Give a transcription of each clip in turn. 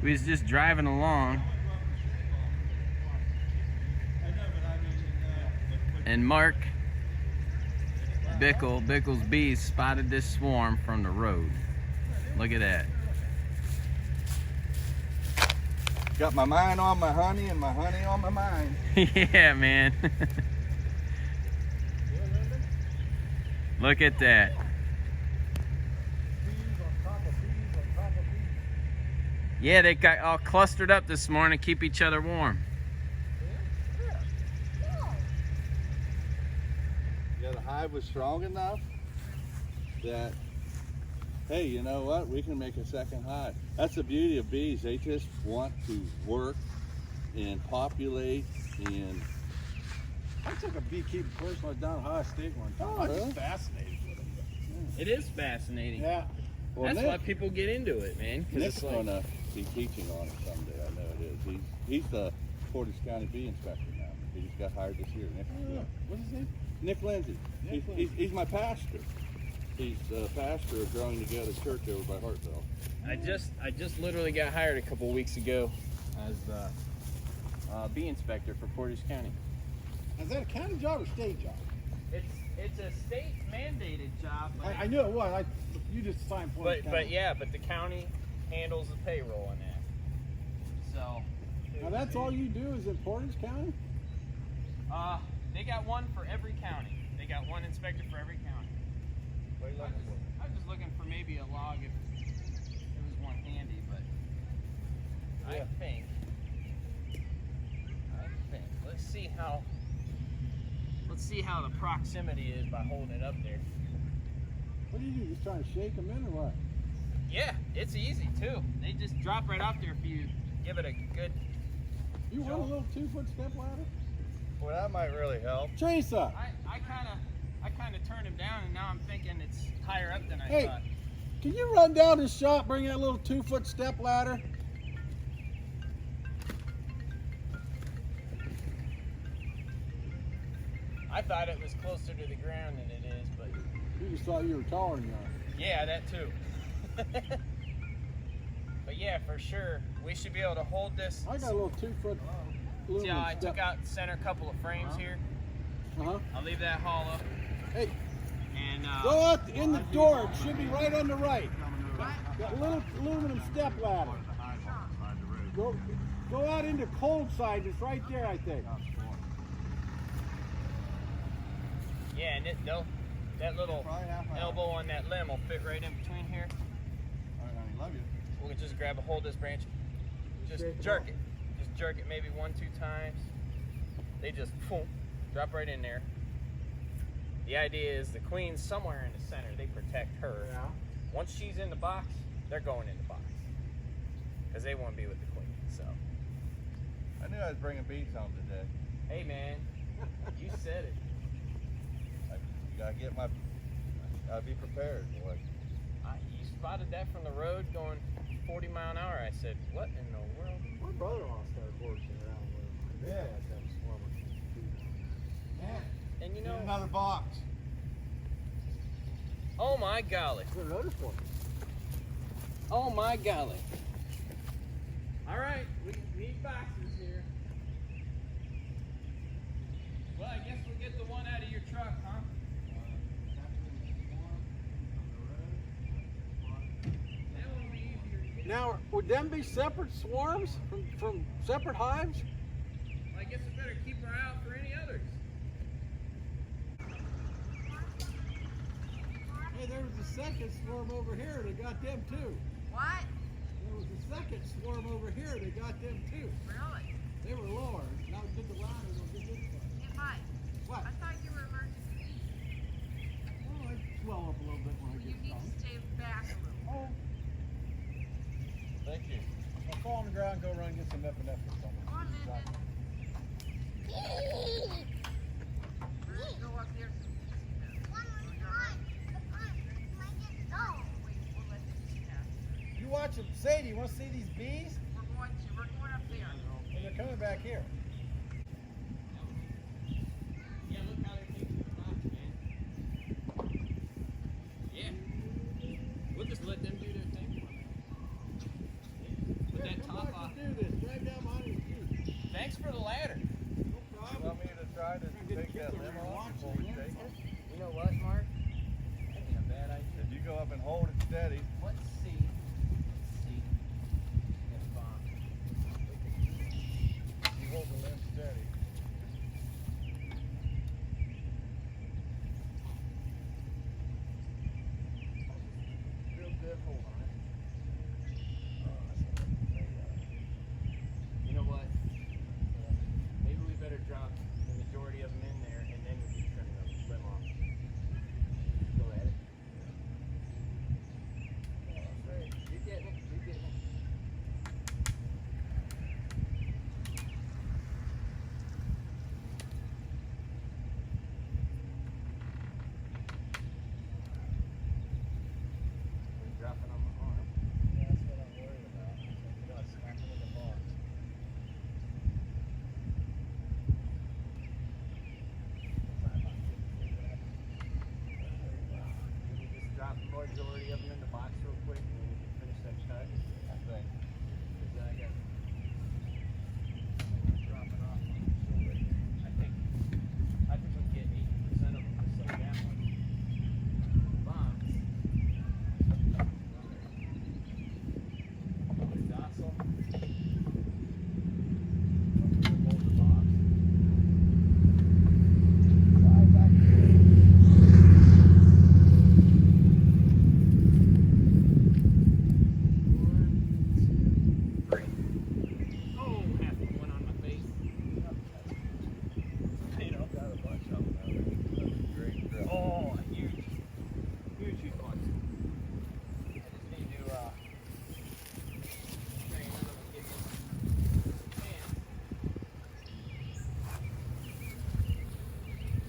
We was just driving along, and Mark Bickle's bees spotted this swarm from the road. Look at that. Got my mind on my honey and my honey on my mind. Yeah, man. Look at that. Yeah, they got all clustered up this morning to keep each other warm. Yeah, the hive was strong enough that, hey, you know what? We can make a second hive. That's the beauty of bees. They just want to work and populate and... I took a beekeeping course when I was down at Ohio State one time. Oh, I was really? just fascinated with them. It is fascinating. Yeah. Well, That's why people get into it, man. Nick's gonna be teaching on it someday. I know it is. He's the Portage County bee inspector now. He just got hired this year. Nick, What's his name? Nick Lindsay. He's my pastor. He's the pastor of Growing Together Church over by Hartville. I just literally got hired a couple weeks ago as the bee inspector for Portage County. Is that a county job or state job? It's a state mandated job. I knew it was. You just signed for it. But the county handles the payroll on that. So. Now that's all you do is in Portage County? They got one for every county. They got one inspector for every county. What are you looking for? I was just looking for maybe a log if there was one handy, but Yeah. I think. Let's see how the proximity is by holding it up there. What do you do? Just trying to shake them in or what? Yeah, it's easy too. They just drop right off there if you give it a good. You want a little 2-foot step ladder? Well, that might really help. Chainsaw. I kind of turned him down, and now I'm thinking it's higher up than I Hey. thought. Can you run down the shop, bring that little 2-foot step ladder? I thought it was closer to the ground than it is, but You just thought you were taller than you are. yeah, that too. But yeah, for sure, we should be able to hold this. I got a little 2-foot See aluminum how I step. took out the center couple of frames here? Uh-huh. I'll leave that hollow. Hey, And go out in the door. It should be right on the right. Got a little aluminum step ladder. Go out into cold side. It's right there, I think. yeah, and that little elbow on that limb will fit right in between here. All right, honey, love you. We'll just grab a hold of this branch. Just Shake it jerk off. it. Just jerk it maybe 1-2 times. They just boom, drop right in there. The idea is the queen's somewhere in the center. They protect her. Yeah. Once she's in the box, they're going in the box. Because they want to be with the queen. So, I knew I was bringing bees home today. hey man, you said it. You gotta get my. Gotta be prepared, boy. You spotted that from the road going 40 mile an hour. I said, what in the world? My brother-in-law started horsing around with him. Yeah. And you know, another box. oh my golly. Put another for me. Oh my golly. All right, we need boxes here. Well, I guess we'll get the one out of your truck, huh? That one will be easier to get. Now, would them be separate swarms from separate hives? I guess I better keep her out for any others. Hey, there was a second swarm over here. They got them too. What? There was a second swarm over here. They got them too. Really? They were lower. Now we did the line. We'll get this one. Yeah, Mike. What? I thought you were emergency. Oh, I swell up a little bit when I You get need done. to stay back a little. Oh, Thank you. I'll fall on the ground and go run and get some epinephrine or something. Come on, Linda. We're gonna go up there so you can see them. Wait, we'll let you pass. You watch them. Sadie, you want to see these bees? We're going up there. Well, they're coming back here. Yeah, look how they're taking the box, man. Yeah. We'll just let them do their thing for a minute. Yeah. But that Come top on, off. do this. Drive down behind the seat. Thanks for the ladder. No problem. You want me to try to take that limb off before we take it? You know what, Mark? That ain't a bad idea. If you go up and hold it steady. Let's see. If You hold the limb steady. Real dead hold on it. you know what? Maybe we better drop the majority of them in there, and then we can trim the limb off. Go at it. You're getting it. You're getting it. We're dropping on my arm. Yeah, that's what I'm worried about. You know, smacking in the box. We can just drop the majority of them in the box real quick, and then we can finish that cut. I think. 'Cause I got dropping off on the shoulder here. I think we can get 80% of them just like that one. Box. Docile. Hold the box. Oh, half of them went on my face. You know, got a bunch of them out there. That's a great drill. Oh, huge ones. I just need to train none of them get in my pants.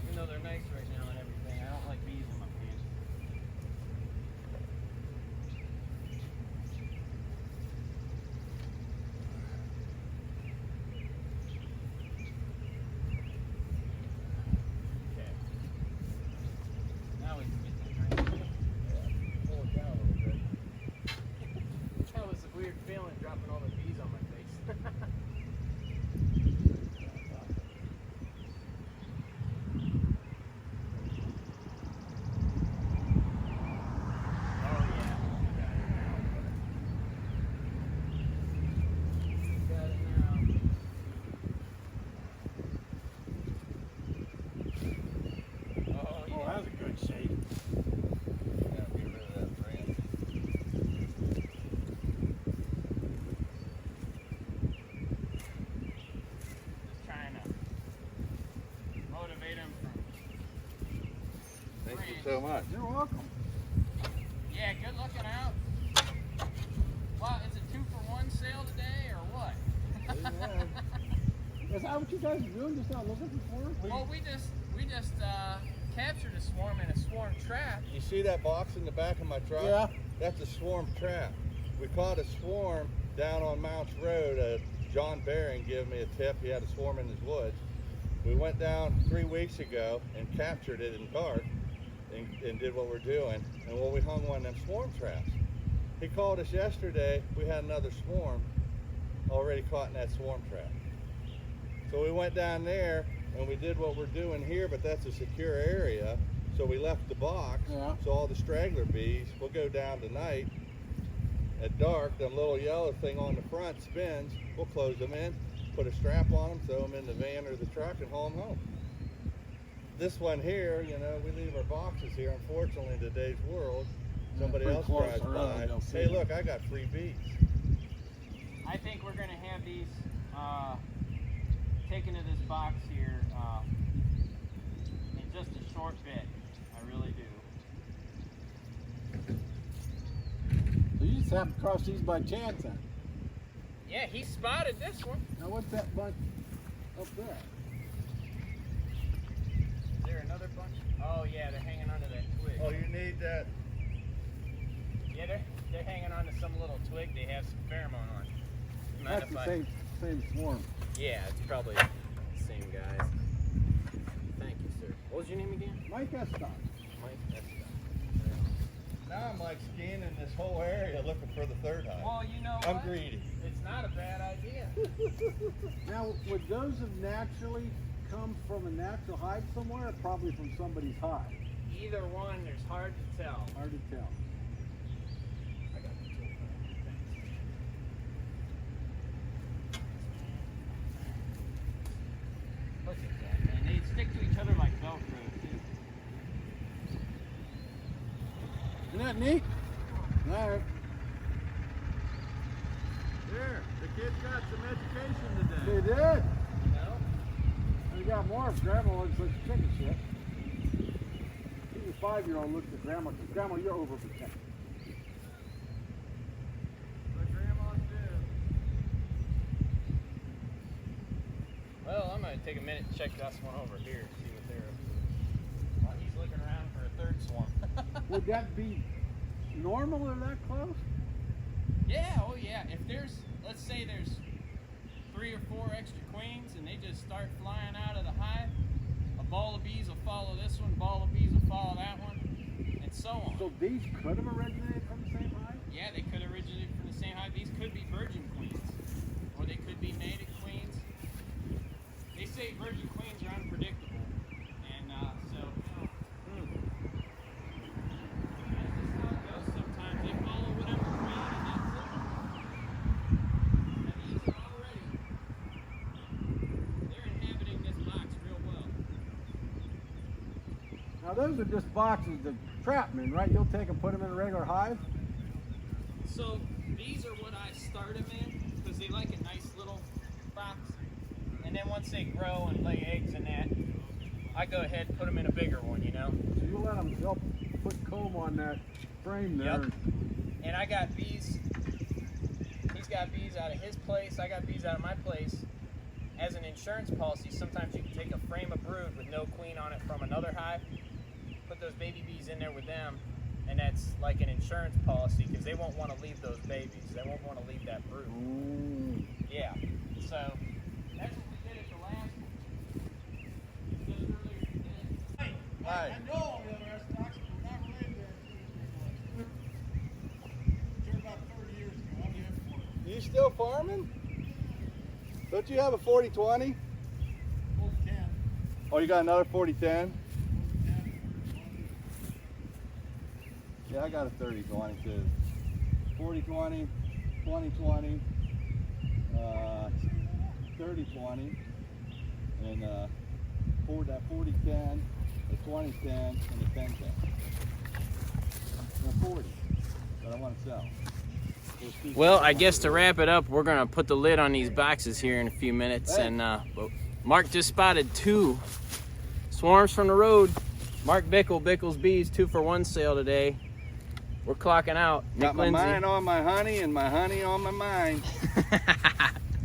Even though they're nice right now and everything, I don't like bees in my pants. Okay. Now we can get that right. Pull it down a little bit. That was a weird feeling dropping all the bees on my face. Oh yeah. Got it now. Oh yeah. Oh, that's a good shape. Yeah, get rid of that branch. Just trying to motivate him from. Thank you so much. You're welcome. Yeah, good looking out. Wow, is it 2-for-1 sale today or what? Is that what you guys are doing? Just not looking for? Well, we just captured a swarm in a swarm trap. You see that box in the back of my truck? Yeah. That's a swarm trap. We caught a swarm down on Mounts Road. John Baring gave me a tip. He had a swarm in his woods. We went down 3 weeks ago and captured it in dark and did what we're doing. And well, we hung one of them swarm traps. He called us yesterday. We had another swarm already caught in that swarm trap. So we went down there and we did what we're doing here, but that's a secure area. So we left the box. Yeah. So all the straggler bees will go down tonight at dark. The little yellow thing on the front spins. We'll close them in, put a strap on them, throw them in the van or the truck, and haul them home. This one here, you know, we leave our boxes here. Unfortunately, in today's world, somebody pretty else close, drives really, by. they'll see Hey, it. look, I got free bees. I think we're gonna have these taken to this box here in just a short bit. I really do. So you just happened to cross these by chance then? Yeah, he spotted this one. Now what's that bunch up there? Is there another bunch? Oh yeah, they're hanging onto that twig. Oh, you need that. Yeah, they're hanging onto some little twig. They have some pheromone on. You mind That's if the same swarm. Yeah, it's probably the same guys. Thank you, sir. What was your name again? Mike Estott. Mike. That's Now I'm like scanning this whole area looking for the third hive. well, you know I'm what? greedy. It's not a bad idea. Now, would those have naturally come from a natural hive somewhere, or probably from somebody's hive? Either one, there's hard to tell. Hard to tell. I got the tool. Thanks. Look at that, man. They stick to each other like Velcro, too. Isn't that neat? All right. Here, the kids got some education They today. did. No? We got more if Grandma looks like chicken shit. Even a 5-year-old looks at Grandma, because Grandma, you're overprotected. What grandmas do. Well, I'm going to take a minute to check this one over here, see what they're up to. While he's looking around for a third swarm. Would that be normal or that close? Yeah, oh yeah. If there's, let's say there's 3 or 4 extra queens and they just start flying out of the hive, a ball of bees will follow this one, ball of bees will follow that one, and so on. So these could have originated from the same hive? Yeah, they could originate from the same hive. These could be virgin queens, or they could be mated queens. They say virgin queens are unpredictable, and so, you know, that's just how it goes sometimes. They follow whatever queen, and that's it. And these are already, they're inhabiting this box real well. Now those are just boxes to trap them in, right? You'll take and put them in a regular hive? So these are what I start them in because they like a nice little box. And then once they grow and lay eggs in that, I go ahead and put them in a bigger one, you know. So you let them help put comb on that frame there. Yep. And I got bees. He's got bees out of his place. I got bees out of my place. As an insurance policy, sometimes you can take a frame of brood with no queen on it from another hive, put those baby bees in there with them, and that's like an insurance policy because they won't want to leave those babies. They won't want to leave that brood. Ooh. Yeah. So that's what we did at the last one. Just earlier today. Hi. I know the other stocks, but we're not related to that. About 30 years ago, I'll give it You still farming? Don't you have a 40-20? 40-10. Oh, you got another 40-10? Yeah, I got a 30-20 too. 40-20, 20-20, 30-20, and that 40-10, the 20-10, and the 10-10. And a 40 that I want to sell. Well, I guess to wrap it up, we're going to put the lid on these boxes here in a few minutes. Hey. And Mark just spotted 2 swarms from the road. Mark Bickle, Bickle's Bees, 2-for-1 sale today. We're clocking out. Got Nick my Lindsay. mind on my honey and my honey on my mind.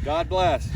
God bless.